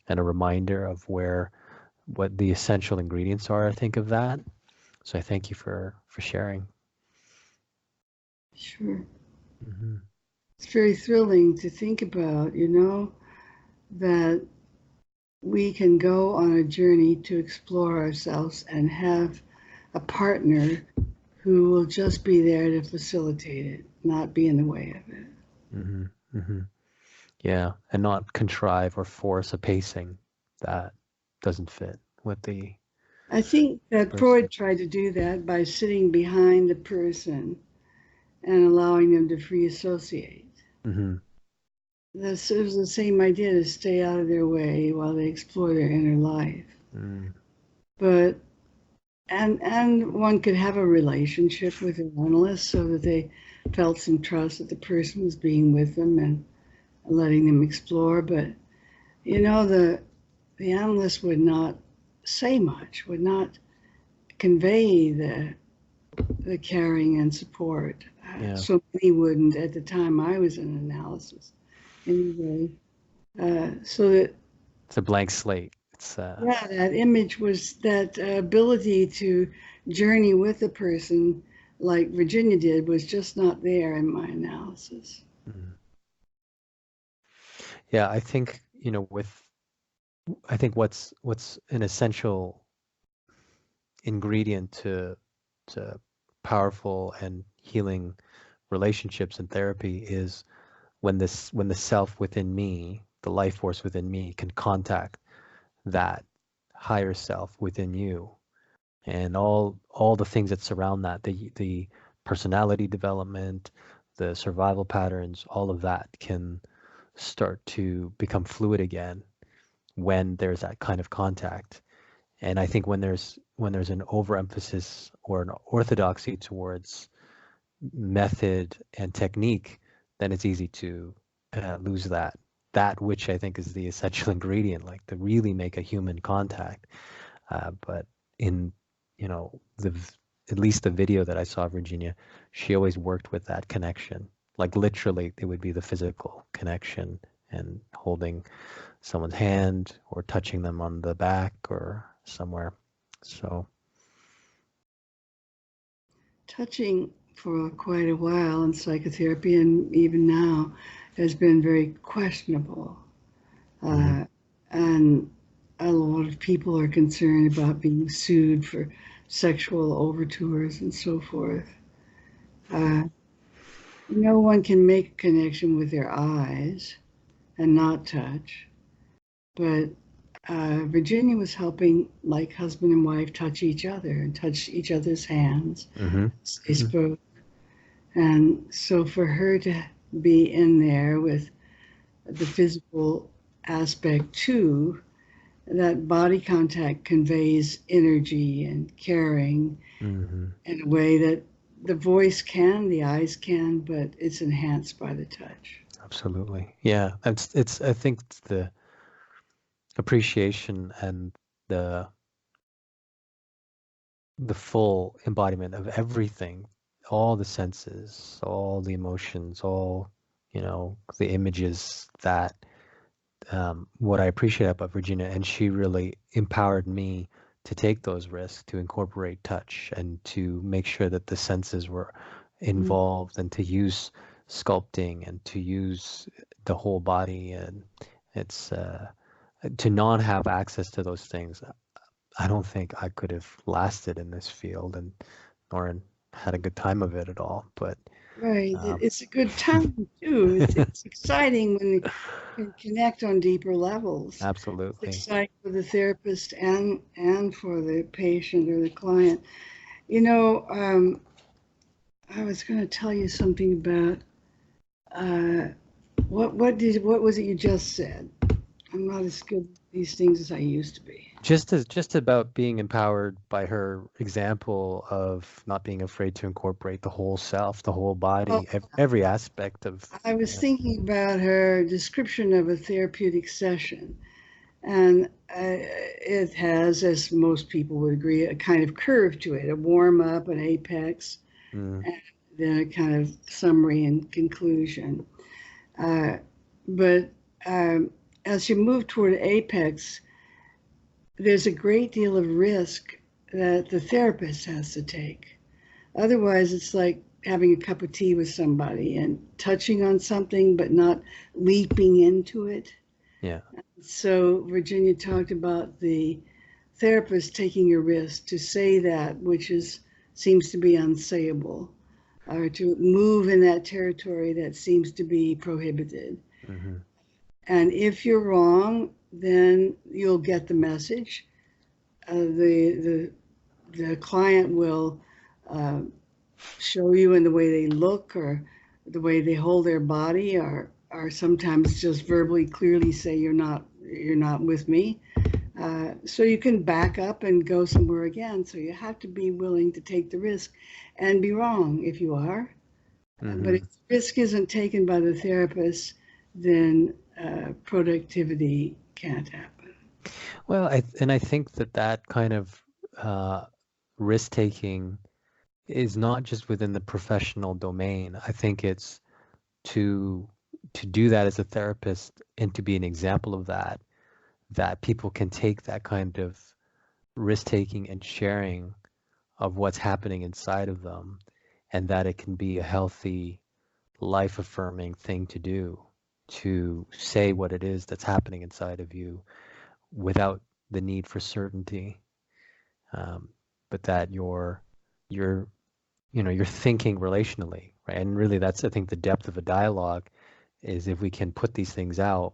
a reminder of what the essential ingredients are, I think, of that. So I thank you for sharing. Sure. It's very thrilling to think about, that we can go on a journey to explore ourselves and have a partner who will just be there to facilitate it, not be in the way of it. Yeah, and not contrive or force a pacing that doesn't fit with the I think that person. Freud tried to do that by sitting behind the person and allowing them to free associate. This is the same idea, to stay out of their way while they explore their inner life. But and one could have a relationship with an analyst so that they felt some trust that the person was being with them and letting them explore. But you know, the analyst would not say much, would not convey the caring and support. Yeah. So many wouldn't at the time I was in analysis, anyway. So that It's a blank slate. It's yeah, that image was that ability to journey with a person like Virginia did was just not there in my analysis. mm. Yeah, I think, I think what's an essential ingredient to powerful and healing relationships and therapy is when the self within me, the life force within me, can contact that higher self within you, and all the things that surround that, the personality development, the survival patterns, all of that can start to become fluid again when there's that kind of contact. And I think when there's an overemphasis or an orthodoxy towards method and technique, then it's easy to lose that which I think is the essential ingredient, like to really make a human contact. But in the at least the video that I saw of Virginia, she always worked with that connection. Like literally, it would be the physical connection and holding someone's hand or touching them on the back or somewhere. So Touching for quite a while in psychotherapy and even now has been very questionable. mhm. And a lot of people are concerned about being sued for sexual overtures and so forth. No one can make a connection with their eyes and not touch, but Virginia was helping, like husband and wife, touch each other and touch each other's hands Mhm. as they spoke. And so for her to be in there with the physical aspect too, that body contact conveys energy and caring Mhm. in a way that the voice can, the eyes can, but it's enhanced by the touch. Absolutely. Yeah. It's I think it's the appreciation and the the full embodiment of everything, all the senses, all the emotions, all, the images that what I appreciate about Virginia, and she really empowered me to take those risks, to incorporate touch and to make sure that the senses were Mm. involved and to use sculpting and to use the whole body. And it's to not have access to those things. I don't think I could have lasted in this field and nor had a good time of it at all. But Right. um, It's a good time too. It's exciting when you can connect on deeper levels. It's absolutely. exciting for the therapist and for the patient or the client. You know, I was going to tell you something about uh, what was it you just said? I'm not as good at these things as I used to be. Just about being empowered by her example of not being afraid to incorporate the whole self, the whole Oh, body, every aspect of, I was yeah. thinking about her description of a therapeutic session, and it has, as most people would agree, a kind of curve to it, a warm up, an apex, Mm, and then a kind of summary and conclusion. Uh, but as you move toward apex, there's a great deal of risk that the therapist has to take. Otherwise, it's like having a cup of tea with somebody and touching on something, but not leaping into it. yeah. So, Virginia talked about the therapist taking a risk to say that which is seems to be unsayable, or to move in that territory that seems to be prohibited. Hmm. And if you're wrong, then you'll get the message. The client will uh, show you in the way they look or the way they hold their body, or sometimes just verbally clearly say you're not with me. So you can back up and go somewhere again. So you have to be willing to take the risk and be wrong if you are. But if the risk isn't taken by the therapist, then productivity can't happen. Well, I think that kind of risk taking is not just within the professional domain. I think it's to do that as a therapist and to be an example of that, that people can take that kind of risk taking and sharing of what's happening inside of them, and that it can be a healthy, life affirming thing to do, to say what it is that's happening inside of you without the need for certainty, but that you're you're thinking relationally, right? And really, that's, I think, the depth of a dialogue, is if we can put these things out,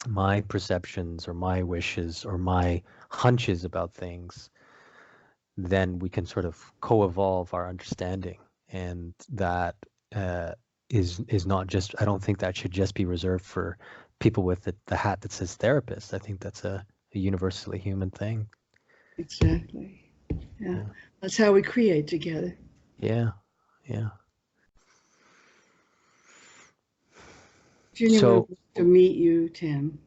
my perceptions or my wishes or my hunches about things, then we can sort of co-evolve our understanding. And that uh, is not just, I don't think that should just be reserved for people with the hat that says therapist. I think that's a universally human thing. Exactly. Yeah. Yeah. That's how we create together. Yeah. Yeah. Virginia would So, love to meet you, Tim.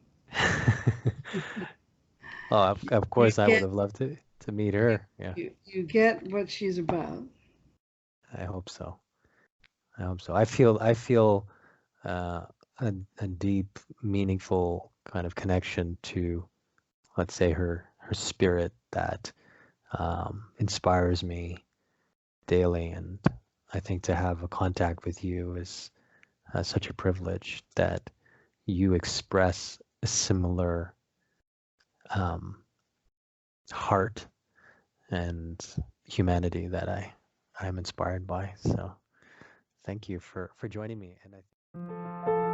oh, of You course, I would get have loved to meet her. Yeah, you get what she's about. I hope so. I hope so. I feel uh, a deep, meaningful kind of connection to, let's say, her spirit that inspires me daily. And I think to have a contact with you is such a privilege, that you express a similar um, heart and humanity that I'm inspired by. So thank you for joining me. And